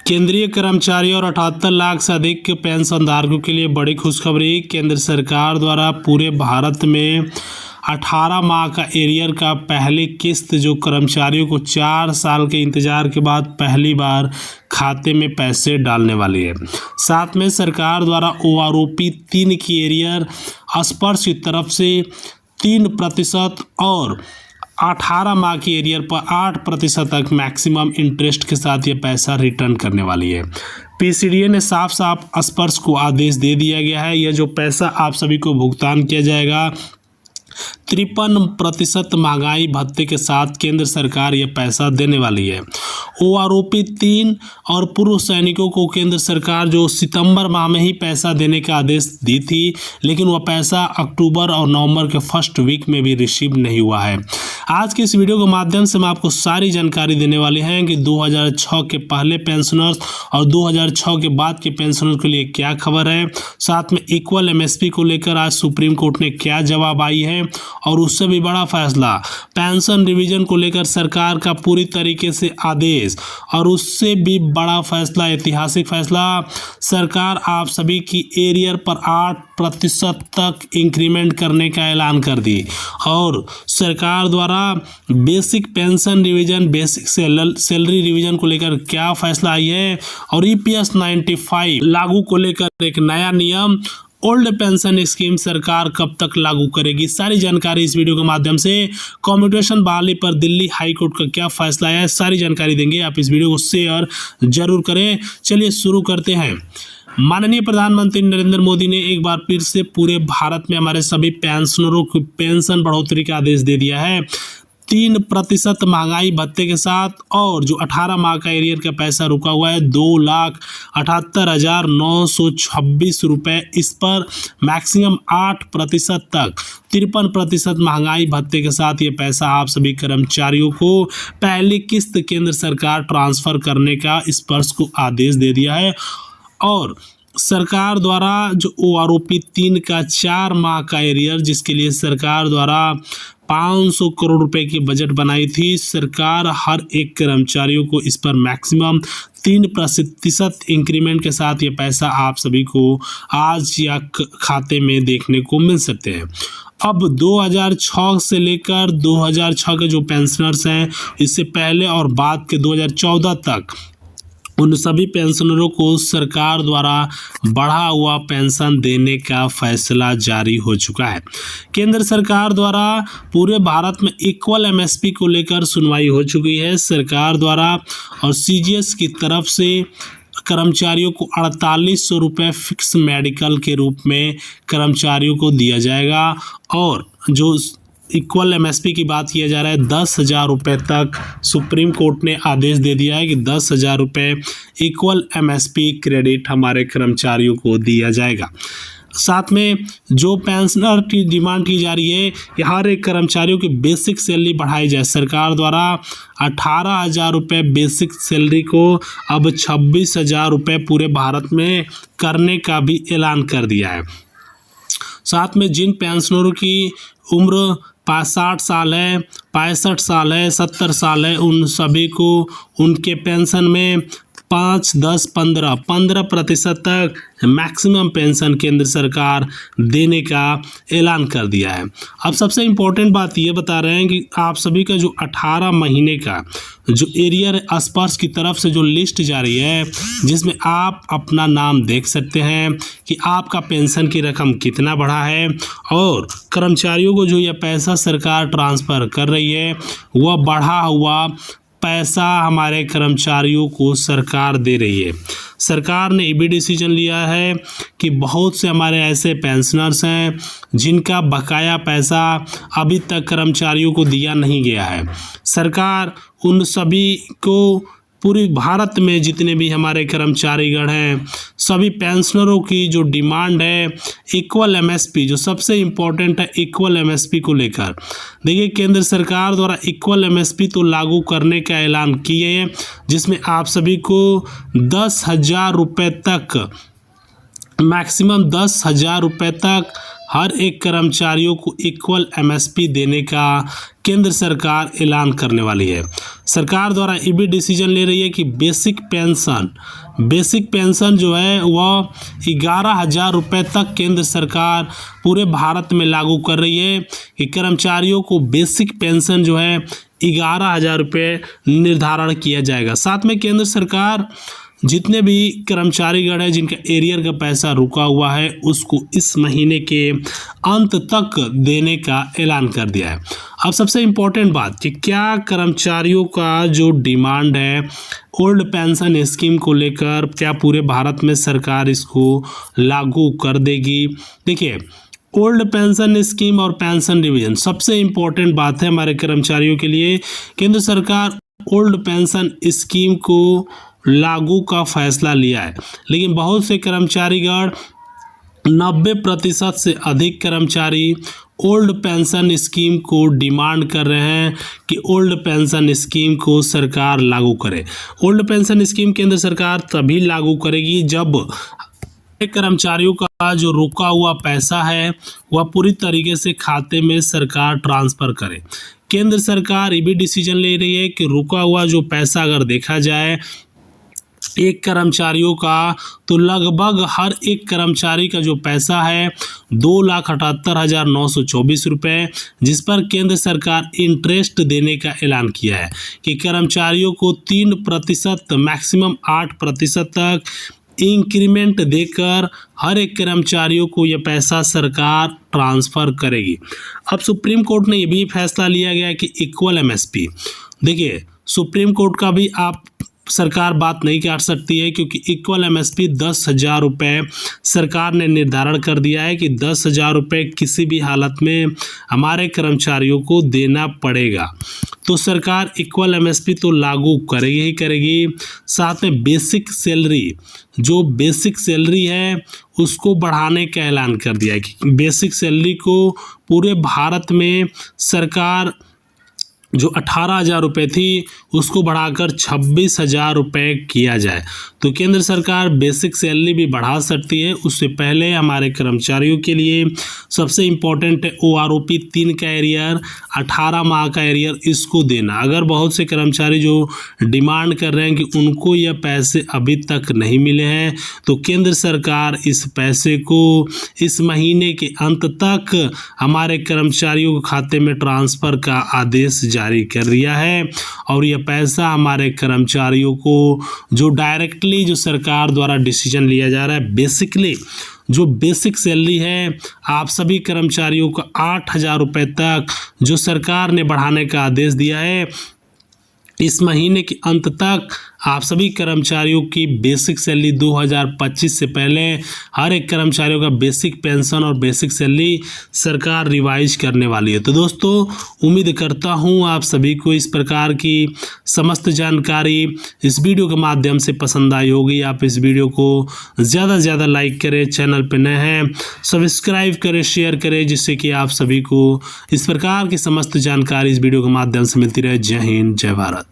केंद्रीय कर्मचारी और 78 लाख से अधिक पेंशनधारकों के लिए बड़ी खुशखबरी। केंद्र सरकार द्वारा पूरे भारत में 18 माह का एरियर का पहली किस्त जो कर्मचारियों को 4 साल के इंतजार के बाद पहली बार खाते में पैसे डालने वाली है। साथ में सरकार द्वारा ओआरओपी 3 की एरियर स्पर्श की तरफ से 3% और 18 माह की एरियर पर 8% तक मैक्सिमम इंटरेस्ट के साथ ये पैसा रिटर्न करने वाली है। पीसीडीए ने साफ साफ स्पर्श को आदेश दे दिया गया है। यह जो पैसा आप सभी को भुगतान किया जाएगा 53% महंगाई भत्ते के साथ केंद्र सरकार ये पैसा देने वाली है। ओआरओपी 3 और पूर्व सैनिकों को केंद्र सरकार जो सितंबर माह में ही पैसा देने का आदेश दी थी, लेकिन वह पैसा अक्टूबर और नवंबर के फर्स्ट वीक में भी रिसीव नहीं हुआ है। आज के इस वीडियो के माध्यम से मैं आपको सारी जानकारी देने वाले हैं कि 2006 के पहले पेंशनर्स और 2006 के बाद के पेंशनर्स के लिए क्या खबर है। साथ में इक्वल एमएसपी को लेकर आज सुप्रीम कोर्ट ने क्या जवाब आई है और उससे भी बड़ा फैसला पेंशन रिवीजन को लेकर सरकार का पूरी तरीके से आदेश और उससे भी बड़ा फैसला, ऐतिहासिक फैसला, सरकार आप सभी की एरियर पर 8% तक इंक्रीमेंट करने का ऐलान कर दी और सरकार द्वारा basic pension revision, basic salary revision को लेकर क्या फैसला आई है और ईपीएस 95 लागू को लेकर एक नया नियम, ओल्ड पेंशन स्कीम सरकार कब तक लागू करेगी, सारी जानकारी इस वीडियो के माध्यम से। कम्यूटेशन बहाली पर दिल्ली हाई कोर्ट का क्या फैसला है, सारी जानकारी देंगे। आप इस वीडियो को शेयर जरूर करें। चलिए शुरू करते हैं। माननीय प्रधानमंत्री नरेंद्र मोदी ने एक बार फिर से पूरे भारत में हमारे सभी पेंशनरों को पेंशन बढ़ोतरी का आदेश दे दिया है। 3% महंगाई भत्ते के साथ और जो 18 माह का एरियर का पैसा रुका हुआ है 2,78,926 रुपये, इस पर मैक्सिमम 8% तक 53% महंगाई भत्ते के साथ ये पैसा आप सभी कर्मचारियों को पहली किस्त केंद्र सरकार ट्रांसफर करने का स्पर्श को आदेश दे दिया है। और सरकार द्वारा जो ओआरओपी 3 का 4 माह का एरियर, जिसके लिए सरकार द्वारा 500 करोड़ रुपए की बजट बनाई थी, सरकार हर एक कर्मचारियों को इस पर मैक्सिमम 3% इंक्रीमेंट के साथ ये पैसा आप सभी को आज या खाते में देखने को मिल सकते हैं। अब 2006 से लेकर 2006 के जो पेंशनर्स हैं, इससे पहले और बाद के 2014 तक उन सभी पेंशनरों को सरकार द्वारा बढ़ा हुआ पेंशन देने का फैसला जारी हो चुका है। केंद्र सरकार द्वारा पूरे भारत में इक्वल एमएसपी को लेकर सुनवाई हो चुकी है सरकार द्वारा और सीजीएस की तरफ से कर्मचारियों को 4800 रुपये फिक्स मेडिकल के रूप में कर्मचारियों को दिया जाएगा और जो इक्वल एमएसपी की बात किया जा रहा है 10,000 रुपये तक सुप्रीम कोर्ट ने आदेश दे दिया है कि 10,000 रुपये इक्वल एमएसपी क्रेडिट हमारे कर्मचारियों को दिया जाएगा। साथ में जो पेंशनर की डिमांड की जा रही है कि हर एक कर्मचारियों की बेसिक सैलरी बढ़ाई जाए। सरकार द्वारा 18,000 रुपये बेसिक सैलरी को अब 26,000 रुपये पूरे भारत में करने का भी ऐलान कर दिया है। साथ में जिन पेंशनरों की उम्र 60 साल है, 65 साल है, 70 साल है, उन सभी को उनके पेंशन में 5, 10, 15% तक मैक्सिमम पेंशन केंद्र सरकार देने का ऐलान कर दिया है। अब सबसे इम्पोर्टेंट बात ये बता रहे हैं कि आप सभी का जो 18 महीने का जो एरियर स्पर्श की तरफ से जो लिस्ट जारी है, जिसमें आप अपना नाम देख सकते हैं कि आपका पेंशन की रकम कितना बढ़ा है और कर्मचारियों को जो यह पैसा सरकार ट्रांसफ़र कर रही है वह बढ़ा हुआ पैसा हमारे कर्मचारियों को सरकार दे रही है। सरकार ने ये भी डिसीजन लिया है कि बहुत से हमारे ऐसे पेंशनर्स हैं जिनका बकाया पैसा अभी तक कर्मचारियों को दिया नहीं गया है। सरकार उन सभी को पूरी भारत में जितने भी हमारे कर्मचारीगण हैं, सभी पेंशनरों की जो डिमांड है इक्वल एमएसपी, जो सबसे इम्पोर्टेंट है इक्वल एमएसपी को लेकर। देखिए केंद्र सरकार द्वारा इक्वल एमएसपी तो लागू करने का ऐलान किए हैं, जिसमें आप सभी को 10,000 रुपये तक मैक्सिमम 10,000 रुपये तक हर एक कर्मचारियों को इक्वल एमएसपी देने का केंद्र सरकार ऐलान करने वाली है। सरकार द्वारा ये भी डिसीजन ले रही है कि बेसिक पेंशन जो है वह 11,000 रुपये तक केंद्र सरकार पूरे भारत में लागू कर रही है कि कर्मचारियों को बेसिक पेंशन जो है 11,000 रुपये निर्धारण किया जाएगा। साथ में केंद्र सरकार जितने भी कर्मचारीगण हैं जिनका एरियर का पैसा रुका हुआ है उसको इस महीने के अंत तक देने का ऐलान कर दिया है। अब सबसे इम्पोर्टेंट बात कि क्या कर्मचारियों का जो डिमांड है ओल्ड पेंशन स्कीम को लेकर, क्या पूरे भारत में सरकार इसको लागू कर देगी? देखिए, ओल्ड पेंशन स्कीम और पेंशन डिवीजन सबसे इम्पोर्टेंट बात है हमारे कर्मचारियों के लिए। केंद्र सरकार ओल्ड पेंशन स्कीम को लागू का फैसला लिया है, लेकिन बहुत से कर्मचारीगण 90% से अधिक कर्मचारी ओल्ड पेंशन स्कीम को डिमांड कर रहे हैं कि ओल्ड पेंशन स्कीम को सरकार लागू करे। ओल्ड पेंशन स्कीम केंद्र सरकार तभी लागू करेगी जब कर्मचारियों का जो रुका हुआ पैसा है वह पूरी तरीके से खाते में सरकार ट्रांसफ़र करे। केंद्र सरकार ये भी डिसीजन ले रही है कि रुका हुआ जो पैसा अगर देखा जाए एक कर्मचारियों का, तो लगभग हर एक कर्मचारी का जो पैसा है 2,78,924 रुपये, जिस पर केंद्र सरकार इंटरेस्ट देने का ऐलान किया है कि कर्मचारियों को 3% मैक्सिमम 8% तक इंक्रीमेंट देकर हर एक कर्मचारियों को यह पैसा सरकार ट्रांसफ़र करेगी। अब सुप्रीम कोर्ट ने यह भी फैसला लिया गया कि इक्वल एमएसपी, देखिए सुप्रीम कोर्ट का भी आप सरकार बात नहीं काट सकती है क्योंकि इक्वल एमएसपी 10,000 रुपये सरकार ने निर्धारण कर दिया है कि 10,000 रुपये किसी भी हालत में हमारे कर्मचारियों को देना पड़ेगा। तो सरकार इक्वल एमएसपी तो लागू करेगी ही करेगी। साथ में बेसिक सैलरी, जो बेसिक सैलरी है उसको बढ़ाने का ऐलान कर दिया है कि बेसिक सैलरी को पूरे भारत में सरकार जो 18,000 रुपये थी उसको बढ़ाकर 26,000 रुपये किया जाए। तो केंद्र सरकार बेसिक सैलरी भी बढ़ा सकती है। उससे पहले हमारे कर्मचारियों के लिए सबसे इम्पोर्टेंट है OROP 3 का एरियर, 18 माह का एरियर इसको देना। अगर बहुत से कर्मचारी जो डिमांड कर रहे हैं कि उनको यह पैसे अभी तक नहीं मिले हैं, तो केंद्र सरकार इस पैसे को इस महीने के अंत तक हमारे कर्मचारियों के खाते में ट्रांसफ़र का आदेश जारी कर दिया है। और यह पैसा हमारे कर्मचारियों को जो डायरेक्टली जो सरकार द्वारा डिसीजन लिया जा रहा है, बेसिकली जो बेसिक सैलरी है आप सभी कर्मचारियों को 8,000 रुपये तक जो सरकार ने बढ़ाने का आदेश दिया है, इस महीने के अंत तक आप सभी कर्मचारियों की बेसिक सैलरी 2025 से पहले हर एक कर्मचारियों का बेसिक पेंशन और बेसिक सैलरी सरकार रिवाइज करने वाली है। तो दोस्तों, उम्मीद करता हूं आप सभी को इस प्रकार की समस्त जानकारी इस वीडियो के माध्यम से पसंद आई होगी। आप इस वीडियो को ज़्यादा से ज़्यादा लाइक करें, चैनल पर नए हैं सब्सक्राइब करें, शेयर करें, जिससे कि आप सभी को इस प्रकार की समस्त जानकारी इस वीडियो के माध्यम से मिलती रहे। जय हिंद, जय भारत।